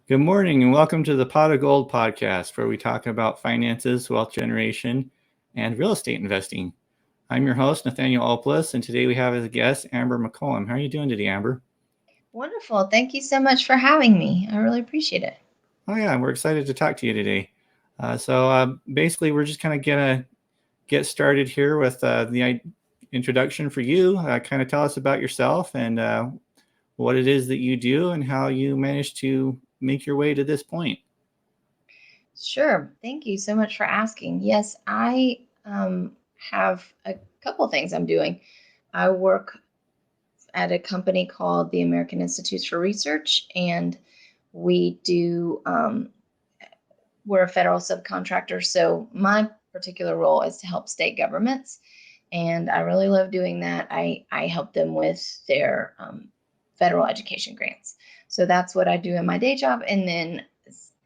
Good morning and welcome to the Pot of Gold podcast, where we talk about finances, wealth generation, and real estate investing. I'm your host, Nathaniel Oplis, and today we have as a guest Amber McCollum. How are you doing today, Amber? Wonderful. Thank you so much for having me. I really appreciate it. Oh yeah, we're excited to talk to you today. So basically, we're just kind of gonna get started here with the introduction for you. Kind of tell us about yourself and what it is that you do and how you managed to make your way to this point. Sure. Thank you so much for asking. Yes, I have a couple things I'm doing. I work at a company called the American Institutes for Research, and we do, we're a federal subcontractor. So my particular role is to help state governments, and I really love doing that. I help them with their federal education grants. So that's what I do in my day job. And then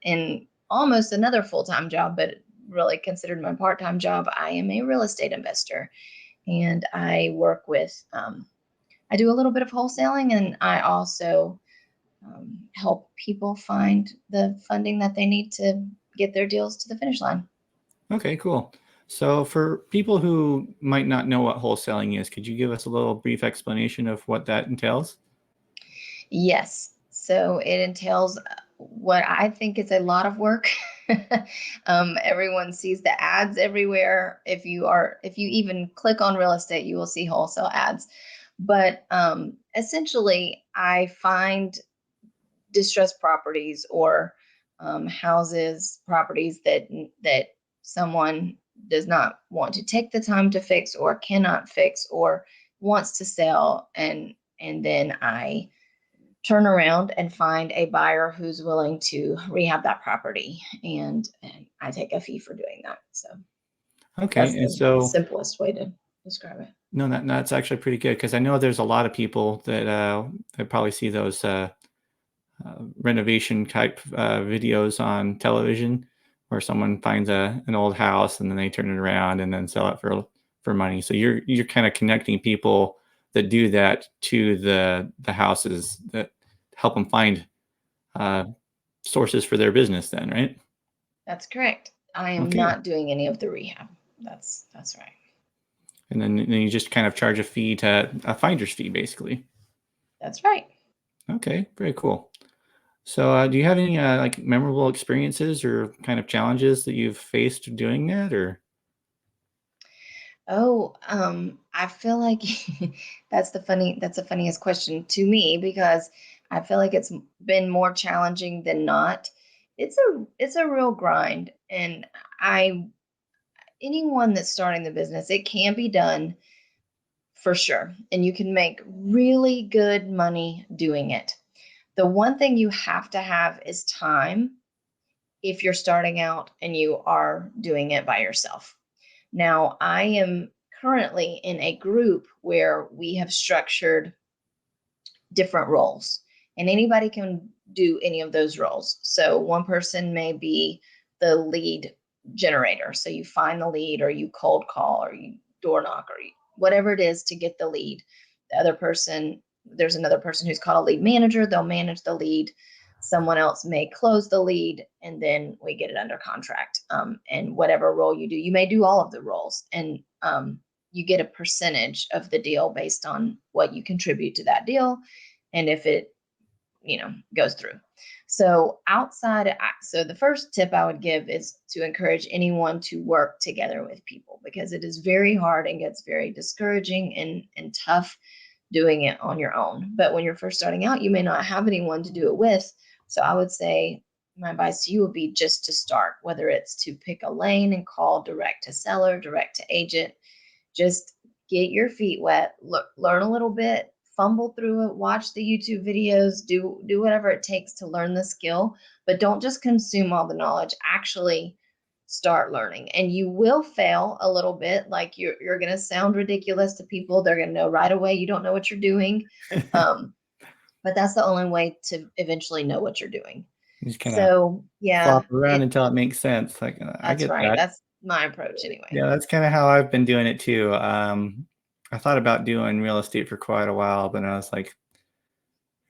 in almost another full-time job, but really considered my part-time job, I am a real estate investor. And I work with, I do a little bit of wholesaling, and I also help people find the funding that they need to get their deals to the finish line. Okay, cool. So for people who might not know what wholesaling is, could you give us a little brief explanation of what that entails? Yes. So it entails what I think is a lot of work. Everyone sees the ads everywhere. If you even click on real estate, you will see wholesale ads. But essentially, I find distressed properties or houses, properties that someone does not want to take the time to fix or cannot fix or wants to sell, and then I turn around and find a buyer who's willing to rehab that property, and I take a fee for doing that. So Okay, that's and the so simplest way to describe it. no, that's actually pretty good because I know there's a lot of people that probably see those renovation type videos on television where someone finds an old house and then they turn it around and then sell it for money. So you're kind of connecting people that do that to the houses that help them find uh, sources for their business then, right? That's correct. I am Okay. not doing any of the rehab. That's right. And then you just kind of charge a fee to a finder's fee, basically. That's right. Okay, very cool. So do you have any like memorable experiences or kind of challenges that you've faced doing that or? Oh, I feel like that's the funniest question to me because I feel like it's been more challenging than not. It's a real grind, and I anyone that's starting the business, it can be done for sure, and you can make really good money doing it. The one thing you have to have is time if you're starting out and you are doing it by yourself. Now, I am currently in a group where we have structured different roles, and anybody can do any of those roles. So, one person may be the lead generator. So, you find the lead, or you cold call, or you door knock, or whatever it is to get the lead. The other person, there's another person who's called a lead manager, they'll manage the lead. Someone else may close the lead, and then we get it under contract. And whatever role you do, you may do all of the roles, and you get a percentage of the deal based on what you contribute to that deal, and if it goes through. So so the first tip I would give is to encourage anyone to work together with people, because it is very hard and gets very discouraging and tough doing it on your own. But when you're first starting out, you may not have anyone to do it with. So I would say my advice to you would be just to start, whether it's to pick a lane and call direct to seller, direct to agent. Just get your feet wet, learn a little bit, fumble through it, watch the YouTube videos, do whatever it takes to learn the skill, but don't just consume all the knowledge. Actually start learning, and you will fail a little bit. Like you're going to sound ridiculous to people. They're going to know right away you don't know what you're doing. Um, but that's the only way to eventually know what you're doing. You just kind of So yeah, flop around until it makes sense. Like I that's get right. that. That's my approach anyway. Yeah, that's kind of how I've been doing it too. I thought about doing real estate for quite a while, but I was like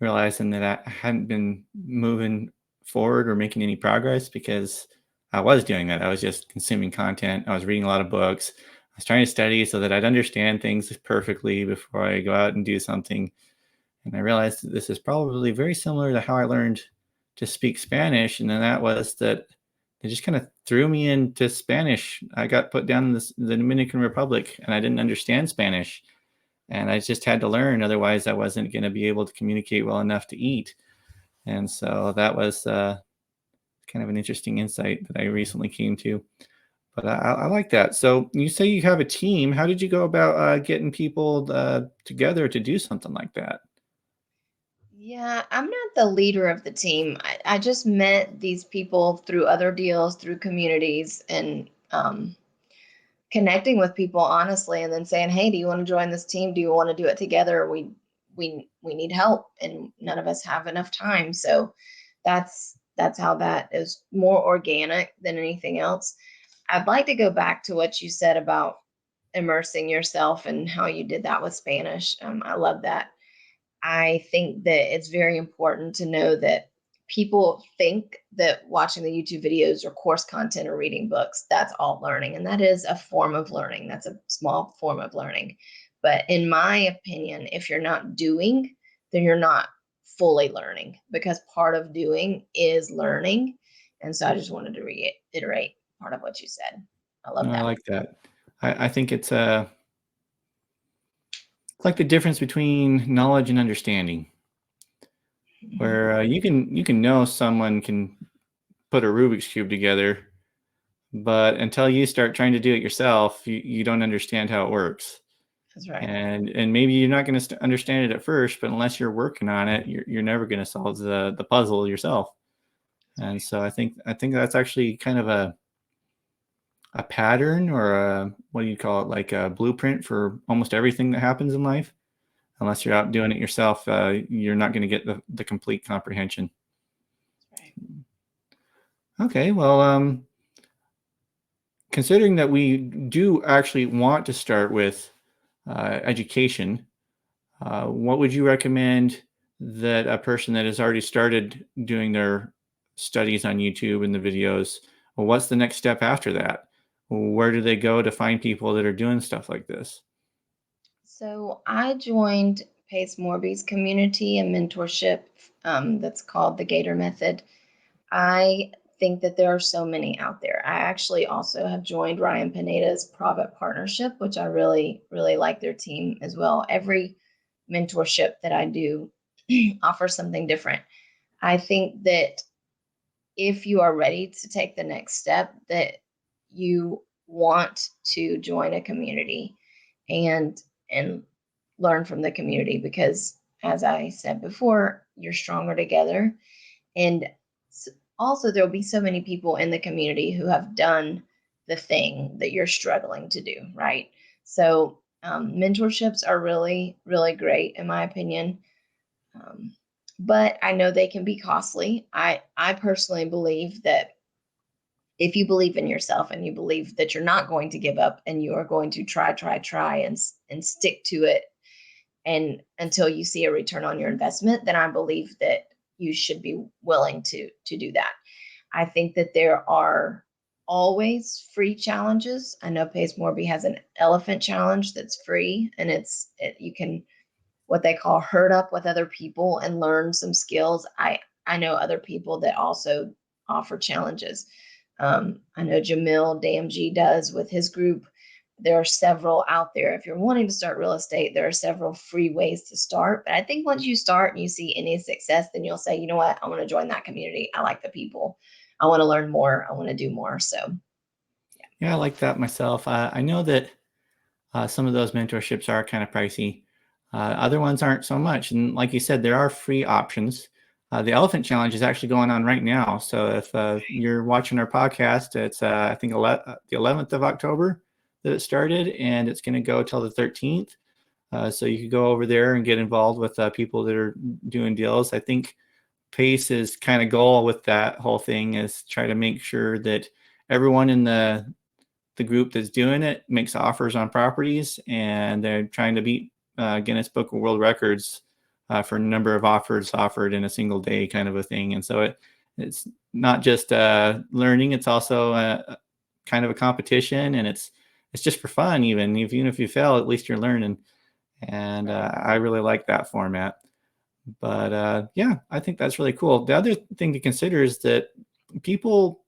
realizing that I hadn't been moving forward or making any progress because I was doing that. I was just consuming content. I was reading a lot of books. I was trying to study so that I'd understand things perfectly before I go out and do something. And I realized that this is probably very similar to how I learned to speak Spanish. And then that was that they just kind of threw me into Spanish. I got put down in the Dominican Republic and I didn't understand Spanish. And I just had to learn. Otherwise, I wasn't going to be able to communicate well enough to eat. And so that was kind of an interesting insight that I recently came to. But I like that. So you say you have a team. How did you go about getting people together to do something like that? Yeah, I'm not the leader of the team. I just met these people through other deals, through communities, and connecting with people honestly, and then saying, "Hey, do you want to join this team? Do you want to do it together? We need help, and none of us have enough time." So that's how that is more organic than anything else. I'd like to go back to what you said about immersing yourself and how you did that with Spanish. I love that. I think that it's very important to know that people think that watching the YouTube videos or course content or reading books, that's all learning. And that is a form of learning. That's a small form of learning. But in my opinion, if you're not doing, then you're not fully learning because part of doing is learning. And so I just wanted to reiterate part of what you said. I love No, I that. like that. I think it's like the difference between knowledge and understanding, Mhm. where you can know someone can put a Rubik's cube together, but until you start trying to do it yourself, you don't understand how it works. That's right. And maybe you're not going to understand it at first, but unless you're working on it, you're never going to solve the puzzle yourself. That's And right. so I think that's actually kind of a pattern or a what do you call it, like a blueprint for almost everything that happens in life. Unless you're out doing it yourself, you're not going to get the complete comprehension. That's right. Okay, well, considering that we do actually want to start with education, what would you recommend that a person that has already started doing their studies on YouTube and the videos, well, what's the next step after that? Where do they go to find people that are doing stuff like this? So I joined Pace Morby's community and mentorship that's called the Gator Method. I think that there are so many out there. I actually also have joined Ryan Pineda's private partnership, which I really, really like their team as well. Every mentorship that I do offers something different. I think that if you are ready to take the next step, that you want to join a community and and learn from the community because as I said before, you're stronger together. And also there'll be so many people in the community who have done the thing that you're struggling to do, right? So mentorships are really, really great in my opinion. um, but I know they can be costly. I personally believe that if you believe in yourself and you believe that you're not going to give up and you are going to try and stick to it and until you see a return on your investment, then I believe that you should be willing to do that. I think that there are always free challenges. I know Pace Morby has an elephant challenge that's free, and you can what they call herd up with other people and learn some skills. I know other people that also offer challenges. I know Jamil DMG does with his group. There are several out there. If you're wanting to start real estate, there are several free ways to start. But I think once you start and you see any success, then you'll say, you know what, I want to join that community. I like the people. I want to learn more. I want to do more. So, yeah, Yeah, I like that myself. I know that some of those mentorships are kind of pricey. Other ones aren't so much. And like you said, there are free options. The Elephant Challenge is actually going on right now. So if you're watching our podcast, it's I think the 11th of October that it started, and it's going to go till the 13th. So you could go over there and get involved with people that are doing deals. I think Pace's kind of goal with that whole thing is try to make sure that everyone in the group that's doing it makes offers on properties, and they're trying to beat Guinness Book of World Records for a number of offers offered in a single day, kind of a thing. And so it's not just learning; it's also kind of a competition, and it's just for fun. Even if you fail, at least you're learning. And I really like that format. But yeah, I think that's really cool. The other thing to consider is that people,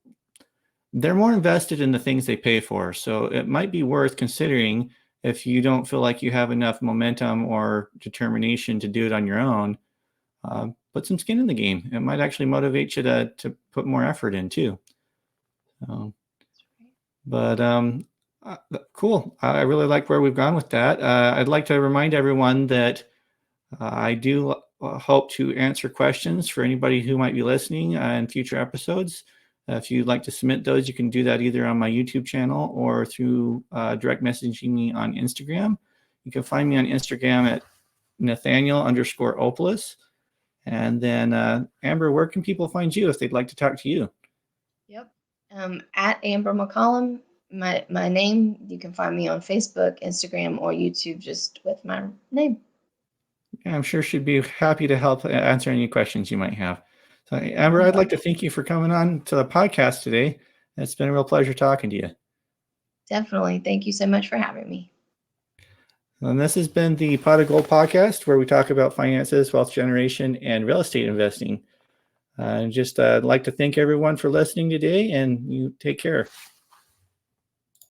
they're more invested in the things they pay for. So it might be worth considering, if you don't feel like you have enough momentum or determination to do it on your own, put some skin in the game. It might actually motivate you to put more effort in too. So, but cool. I really like where we've gone with that. I'd like to remind everyone that I do hope to answer questions for anybody who might be listening in future episodes. If you'd like to submit those, you can do that either on my YouTube channel or through direct messaging me on Instagram. You can find me on Instagram at Nathaniel_Opolis. And then Amber, where can people find you if they'd like to talk to you? Yep. At Amber McCollum, my name. You can find me on Facebook, Instagram, or YouTube just with my name. Yeah, I'm sure she'd be happy to help answer any questions you might have. So, Amber, I'd like to thank you for coming on to the podcast today. It's been a real pleasure talking to you. Definitely. Thank you so much for having me. And this has been the Pot of Gold podcast, where we talk about finances, wealth generation, and real estate investing. I'd like to thank everyone for listening today, and you take care.